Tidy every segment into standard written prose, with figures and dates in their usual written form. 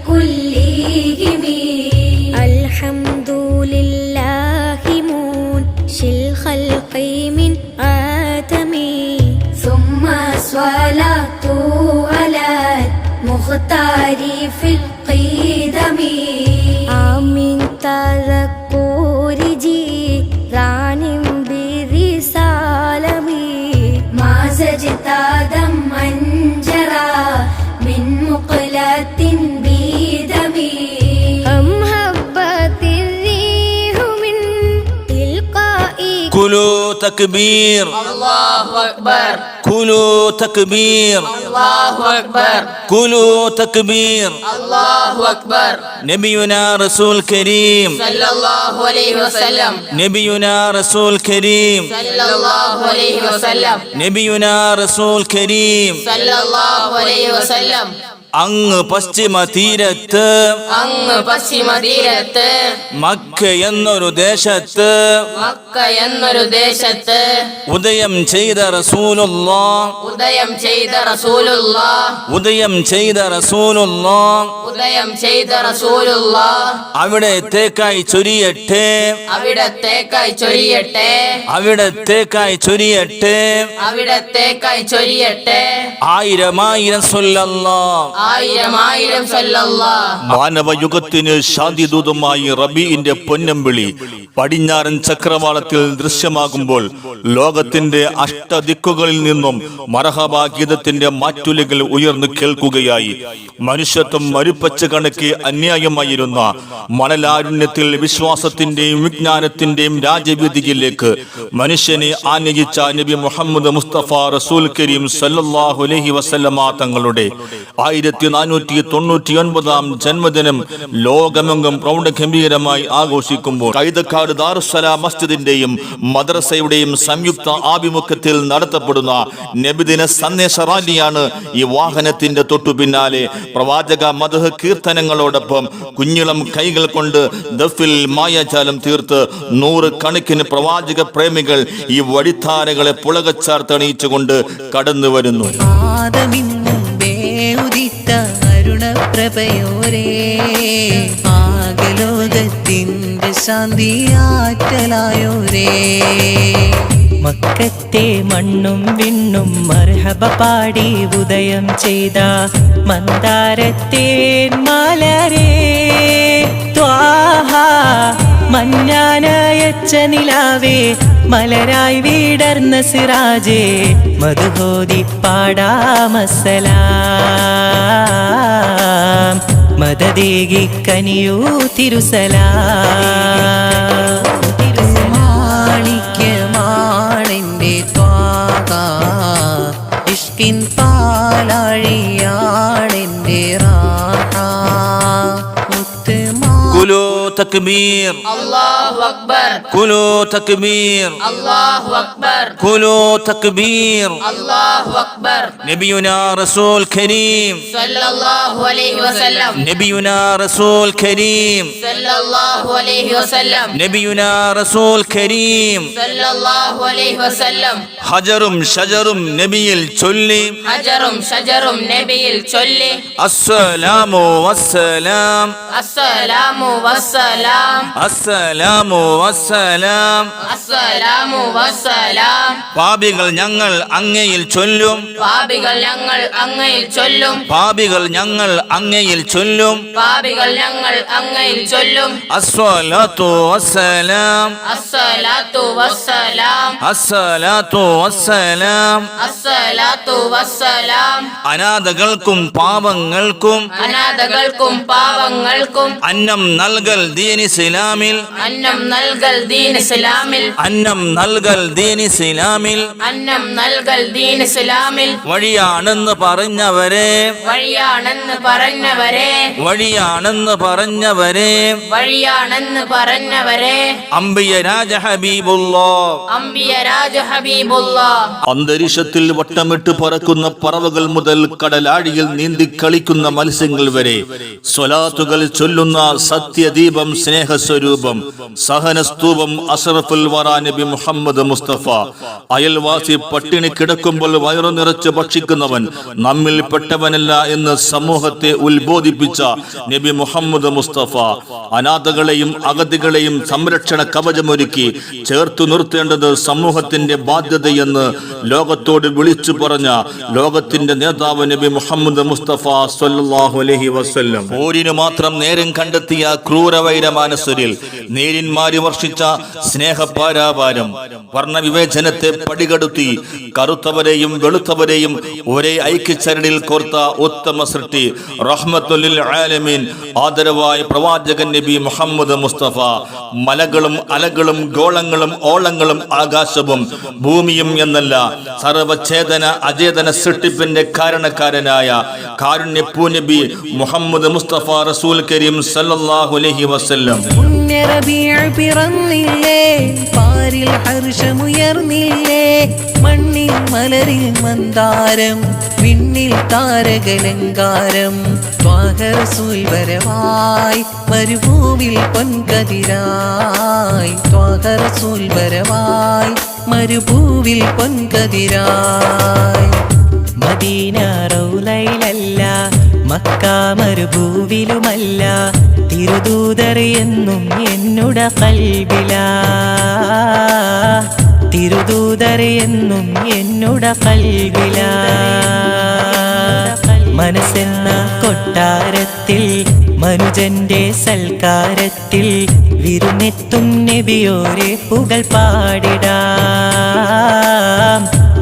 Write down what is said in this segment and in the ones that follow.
كلهم الحمد لله منشئ الخلق من آدم ثم الصلاة على المختار في القدم آمين تذكر جيران برسالمي ما زجت دما جرى من مقلة بدمي أم هبت الريح من تلقاء كلوا تكبير الله أكبر كلوا تكبير الله أكبر كلوا تكبير الله أكبر نبينا رسول كريم صلى الله عليه وسلم نبينا رسول كريم صلى الله عليه وسلم نبينا رسول كريم صلى الله عليه وسلم അങ്ങ് പശ്ചിമ തീരത്ത് അങ്ങ് പശ്ചിമ തീരത്ത് മക്ക എന്നൊരു ദേശത്ത് മക്ക എന്നൊരു ദേശത്ത് ഉദയം ചെയ്ത റസൂലുള്ളാഹ് ഉദയം ചെയ്ത റസൂലുള്ളാഹ് ഉദയം ചെയ്ത റസൂലുള്ളാഹ് ഉദയം ചെയ്ത റസൂലുള്ളാഹ് അവിടത്തേക്കായി ചൊരിയട്ടെ അവിടത്തേക്കായി ചൊരിയട്ടെ അവിടത്തേക്കായി ചൊരിയട്ടെ അവിടത്തേക്കായി ചൊരിയട്ടെ ആയിരം സ്വല്ലല്ലാഹ് ആയിരം ആയിരം സല്ലല്ലാഹ്. മാനവയുഗത്തിന് ശാന്തിദൂതമായി റബീഇന്റെ പൊന്നമ്പിളി പടിഞ്ഞാറൻ ചക്രവാളത്തിൽ ദൃശ്യമാകുമ്പോൾ ലോകത്തിന്റെ അഷ്ടദിക്കുകളിൽ നിന്നും മർഹബ ഗീതത്തിന്റെ മാറ്റുലികൾ ഉയർന്നു കേൾക്കുകയായി. മനുഷ്യത്വം മരുപ്പച്ച കണക്ക് അന്യായമായിരുന്ന മണലാരുണ്യത്തിൽ വിശ്വാസത്തിന്റെയും വിജ്ഞാനത്തിന്റെയും രാജവീതിയിലേക്ക് മനുഷ്യനെ ആനയിച്ച നബി മുഹമ്മദ് മുസ്തഫ റസൂൽ കരീം സല്ലല്ലാഹു അലൈഹി വസല്ലമ തങ്ങളുടെ 1499 ജന്മദിനം ലോകമെങ്ങും പ്രൗഢഗംഭീരമായി ആഘോഷിക്കുമ്പോൾ കൈതക്കാട് ദാറുസ്സലാം മസ്ജിദിന്റെയും മദ്രസയുടെയും സംയുക്ത ആഭിമുഖ്യത്തിൽ നടത്തപ്പെടുന്ന നബിദിന സന്ദേശ റാലിയാണ് ഈ വാഹനത്തിന്റെ തൊട്ടു പിന്നാലെ. പ്രവാചക മദ്ഹ് കീർത്തനങ്ങളോടൊപ്പം കുഞ്ഞിളം കൈകൾ കൊണ്ട് ദഫിൽ മായാജാലം തീർത്ത് 100 കണക്കിന് പ്രവാചക പ്രേമികൾ ഈ വഴിത്താരകളെ പുളകച്ചാർത്തണിയിച്ചുകൊണ്ട് കടന്നു വരുന്നു. അരുണപ്രഭയോരേ ആകലോകത്തിൻ്റെ ശാന്തിയാറ്റലായോരേ മക്കത്തെ മണ്ണും വിണ്ണും മർഹബ പാടി ഉദയം ചെയ്ത മന്ദാരത്തേൻ മലരേ ത്വാഹ മഞ്ഞാനയച്ച നിലാവേ മലരായി വീടർന്ന സിറാജേ മധുഹോദി പാടാമസലാം മദദേകി കനിയൂ തിരുസലാം മാണിക്യമാണെൻ്റെ ത്വാക ഇഷ്കിൻ പാലാഴിയാണെൻ്റെ റാഹ കുലു തക്ബീർ അല്ലാഹു അക്ബർ കുലു തക്ബീർ അല്ലാഹു അക്ബർ കുലു തക്ബീർ അല്ലാഹു അക്ബർ നബിയുനാ റസൂൽ കരീം സല്ലല്ലാഹു അലൈഹി വസല്ലം നബിയുനാ റസൂൽ കരീം സല്ലല്ലാഹു അലൈഹി വസല്ലം നബിയുനാ റസൂൽ കരീം സല്ലല്ലാഹു അലൈഹി വസല്ലം ഹജറും ഷജറും നബിയിൽ ചൊല്ലി ഹജറും ഷജറും നബിയിൽ ചൊല്ലി അസ്സലാമു വസ്സലാം അസ്സലാമു വസ്സലാം അസ്സലാമു വസ്സലാം അസ്സലാമു വസ്സലാം പാപികൾ ഞങ്ങൾ അങ്ങയിൽ ചൊല്ലും പാപികൾ ഞങ്ങൾ അങ്ങയിൽ ചൊല്ലും പാപികൾ ഞങ്ങൾ അങ്ങയിൽ ചൊല്ലും പാപികൾ ഞങ്ങൾ അങ്ങയിൽ ചൊല്ലും അസ്സലാത്തു വസ്സലാം അസ്സലാത്തു വസ്സലാം അസ്സലാത്തു വസ്സലാം അസ്സലാത്തു വസ്സലാം അനാഥകൾക്കും പാവങ്ങൾക്കും അനാഥകൾക്കും പാവങ്ങൾക്കും അന്നം നൽകൽ ദീൻ ഇസ്ലാമിൽ അന്നം നൽകൽ ദീൻ ഇസ്ലാമിൽ അന്നം നൽകൽ ദീൻ ഇസ്ലാമിൽ അന്നം നൽകൽ ദീൻ ഇസ്ലാമിൽ വഴിയാണെന്ന് പറഞ്ഞവരെ വഴിയാണെന്ന് പറഞ്ഞവരെ വഴിയാണെന്ന് പറഞ്ഞവരെ വഴിയാണെന്ന് പറഞ്ഞവരെ അംബിയ രാജ ഹബീബുല്ലാഹ് അംബിയ രാജ ഹബീബുല്ലാഹ് അന്തരീക്ഷത്തിൽ വട്ടമിട്ട് പറക്കുന്ന പറവകൾ മുതൽ കടലാഴിയിൽ നീന്തി കളിക്കുന്ന മത്സ്യങ്ങൾ വരെ സ്വലാത്തുകൾ ചൊല്ലുന്ന സത്യദീപ ദീപം സ്നേഹസ്വരൂപം സഹനസ്തൂപം അഷ്റഫുൽ വറാ നബി മുഹമ്മദ് മുസ്തഫ. അയൽവാസി പട്ടിണി കിടക്കുമ്പോൾ വയറു നിറച്ച് ഭക്ഷിക്കുന്നവൻ നമ്മിൽ പെട്ടവനല്ല എന്ന് സമൂഹത്തെ ഉത്ബോധിപ്പിച്ച നബി മുഹമ്മദ് മുസ്തഫ. അനാഥകളെയും അഗതികളെയും സംരക്ഷണ കവചമൊരുക്കി ചേർത്തു നിർത്തേണ്ടത് സമൂഹത്തിന്റെ ബാധ്യതയെന്ന് ലോകത്തോട് വിളിച്ചു പറഞ്ഞ ലോകത്തിന്റെ നേതാവ് നബി മുഹമ്മദ് മുസ്തഫ സ്വല്ലല്ലാഹു അലൈഹി വസല്ലം. പോരിനു മാത്രം നേരം കണ്ടെത്തിയ ക്രൂരവൈരമാനസരിൽ നേരിന്മാരി വർഷിച്ച സ്നേഹപാരാവാരം വർണ്ണവിവേചനത്തെ പടികടത്തി കറുത്തവരെയും വെളുത്തവരെയും ഒരേ ഐക്യചരടിൽ കോർത്ത ഉത്തമ സൃഷ്ടി റഹ്മത്തുൽ ലിൽ ആലമീൻ ആദരവായ പ്രവാചകൻ നബി മുഹമ്മദ് മുസ്തഫ. മലകളും അലകളും ഗോളങ്ങളും ഓളങ്ങളും ആകാശവും ഭൂമിയും എന്നല്ല സർവചേതന അചേതന സൃഷ്ടിപ്പിന്റെ കാരണക്കാരനായ കാരുണ്യപ്പൂ നബി മുഹമ്മദ് മുസ്തഫ റസൂൽ കരീം സല്ലല്ലാഹു അലൈഹി വസല്ലം. പിറന്നില്ലേ പാരിൽ ഹർഷമുയർന്നില്ലേ മണ്ണിൽ മലരിൽ മന്ദാരം വിണ്ണിൽ താരകലങ്കാരം ത്വാഹറസൂൽ വരവായി മരുഭൂവിൽ പൊൻകതിരായി ത്വാഹറസൂൽ വരവായി മരുഭൂവിൽ പൊൻകതിരായി. മദീന റൗലയിലല്ല മക്ക മരുഭൂവിലുമല്ല തിരുദൂതർ എന്നും എന്നുട കൽബിലാ തിരുദൂതർ എന്നും എന്നുട കൽബിലാ. മനസ്സെന്ന കൊട്ടാരത്തിൽ മനുജന്റെ സൽക്കാരത്തിൽ വിരുന്നെത്തും നബിയോരെ പുകൾ പാടിടാം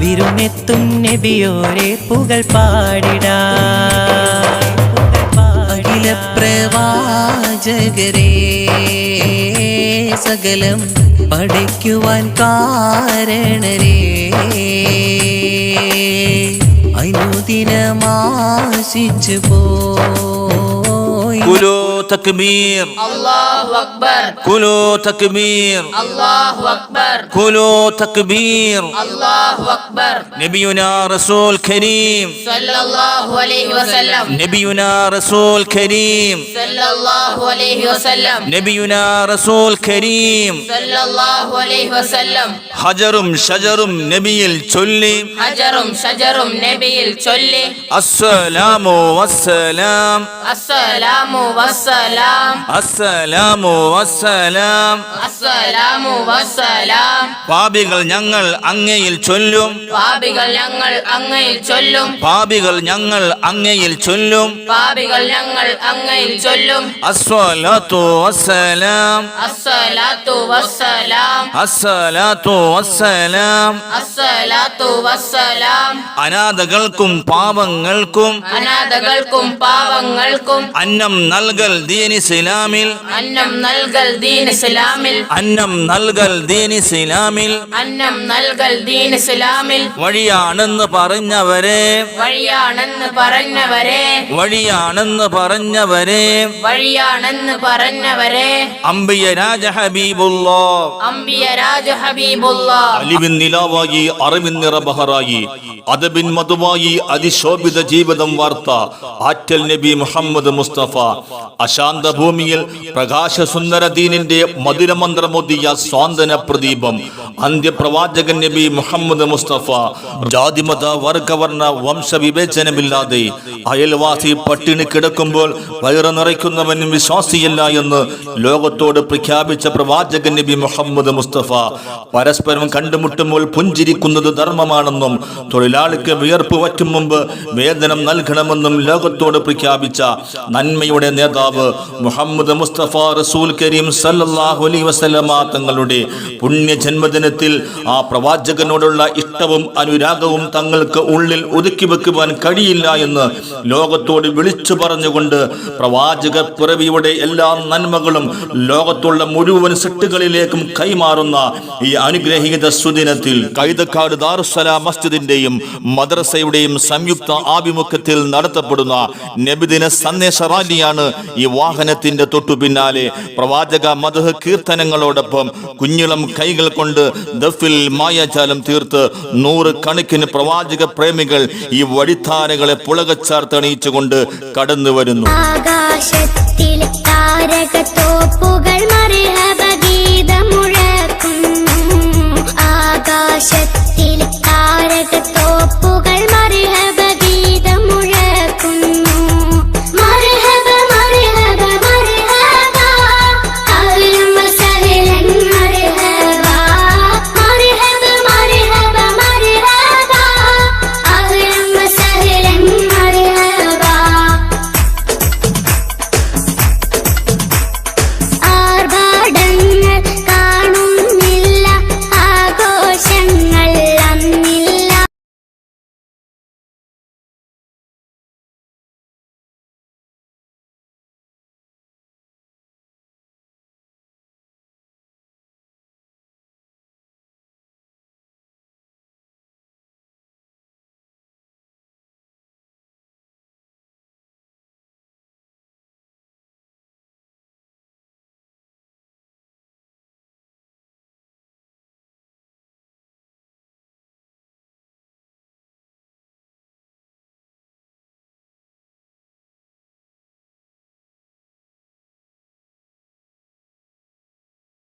വിരുന്നെത്തും നബിയോരെ പുകൾ പാടിടാം. അഖില പ്രവാചകരേ സകലം പഠിക്കുവാൻ കാരണരേ അനുദിനമാശിച്ചു പോയി. കുലൂ തക്ബീർ അല്ലാഹു അക്ബർ കുലൂ തക്ബീർ അല്ലാഹു അക്ബർ കുലൂ തക്ബീർ. അല്ലാഹു അക്ബർ. നബിയുനാ റസൂൽ കരീം സല്ലല്ലാഹു അലൈഹി വസല്ലം നബിയുനാ റസൂൽ കരീം സല്ലല്ലാഹു അലൈഹി വസല്ലം നബിയുനാ റസൂൽ കരീം. സല്ലല്ലാഹു അലൈഹി വസല്ലം. ഹജറും ഷജറും നബിയിൽ ചൊല്ലി ഹജറും ഷജറും നബിയിൽ ചൊല്ലി അസ്സലാമു വസ്സലാം അസ്സലാമു വസ്സലാം അസ്സലാമു വസ്സലാം. അസ്സലാമു വസ്സലാം. പാപികൾ ഞങ്ങൾ അങ്ങയിൽ ചൊല്ലും പാപികൾ ഞങ്ങൾ അങ്ങയിൽ ചൊല്ലും പാപികൾ ഞങ്ങൾ അങ്ങയിൽ ചൊല്ലും പാപികൾ ഞങ്ങൾ അങ്ങയിൽ ചൊല്ലും അസ്സലാത്തു വസ്സലാം അസ്സലാത്തു വസ്സലാം അസ്സലാത്തു വസ്സലാം. അസ്സലാത്തു വസ്സലാം. അനാഥകൾക്കും പാവങ്ങൾക്കും അനാഥകൾക്കും പാവങ്ങൾക്കും അന്നം നൽകൽ ദീൻ ഇസ്ലാമിൽ അന്നം നൽകൽ ദീൻ ഇസ്ലാമിൽ അന്നം നൽകൽ ദീൻ ഇസ്ലാമിൽ അന്നം നൽകൽ ദീൻ ഇസ്ലാമിൽ വഴിയാണെന്ന് പറഞ്ഞവരെ വഴിയാണെന്ന് പറഞ്ഞവരെ വഴിയാണെന്ന് പറഞ്ഞവരെ വഴിയാണെന്ന് പറഞ്ഞവരെ അംബിയ രാജ ഹബീബുല്ലാഹ് അംബിയ രാജ ഹബീബുല്ലാഹ് അലിവിൻ നിലാവായി അറിവിൻ നിറബഹറായി അദബിൻ മധുവായി അതിശോഭിത ജീവിതം വാർത്ത ആറ്റൽ നബി മുഹമ്മദ് മുസ്തഫ. അശാന്ത ഭൂമിയിൽ പ്രകാശസുന്ദര ദീനിന്റെ മധുരമന്ത്രമോദിയ സ്വാന്തന പ്രദീപം അന്ത്യപ്രവാചകൻ നബി മുഹമ്മദ് മുസ്തഫ. ജാതിമത വർഗവർണ്ണ വംശവിവേചനമില്ലാതെ അയൽവാസി പട്ടിണി കിടക്കുമ്പോൾ വയറു നിറയ്ക്കുന്നവൻ വിശ്വാസിയല്ല എന്ന് ലോകത്തോട് പ്രഖ്യാപിച്ച പ്രവാചകൻ നബി മുഹമ്മദ് മുസ്തഫ. പരസ്പരം കണ്ടുമുട്ടുമ്പോൾ പുഞ്ചിരിക്കുന്നത് ധർമ്മമാണെന്നും തൊഴിലാളിക്ക് വിയർപ്പ് വറ്റും മുമ്പ് വേതനം നൽകണമെന്നും ലോകത്തോട് പ്രഖ്യാപിച്ച നന്മയുടെ നേതാവ് മുഹമ്മദ് മുസ്തഫ റസൂൽ കരീം സല്ലല്ലാഹു അലൈഹി വസല്ലമ തങ്ങളുടെ പുണ്യ ജന്മദിനത്തിൽ ആ പ്രവാചകനോടുള്ള ഇഷ്ടവും അനുരാഗവും തങ്ങൾക്ക് ഉള്ളിൽ ഒതുക്കി വെക്കുവാൻ കഴിയില്ല എന്ന് ലോകത്തോട് വിളിച്ചു പറഞ്ഞുകൊണ്ട് പ്രവാചക പിറവിയുടെ എല്ലാ നന്മകളും ലോകത്തുള്ള മുഴുവൻ സൃഷ്ടികളിലേക്കും കൈമാറുന്ന ഈ അനുഗ്രഹീത സുദിനത്തിൽ കൈതക്കാട് ദാറുസ്സലാം മസ്ജിദിന്റെയും മദ്രസയുടെയും സംയുക്ത ആഭിമുഖ്യത്തിൽ നടത്തപ്പെടുന്ന നബിദിന സന്ദേശ റാലിയാണ് ഈ വാഹനത്തിന്റെ തൊട്ടു പിന്നാലെ പ്രവാചക മദ്ഹ് കീർത്തനങ്ങളോടൊപ്പം കുഞ്ഞിളം കൈകൾ കൊണ്ട് ദഫിൽ മായാജാലം തീർത്ത് 100 കണക്കിന് പ്രവാചക പ്രേമികൾ ഈ വഴിത്താരകളെ പുളകച്ചാർത്തണിയിച്ചുകൊണ്ട് കടന്നു വരുന്നു. ആകാശത്തിൽ താരകത്തോപ്പുകൾ മർഹബ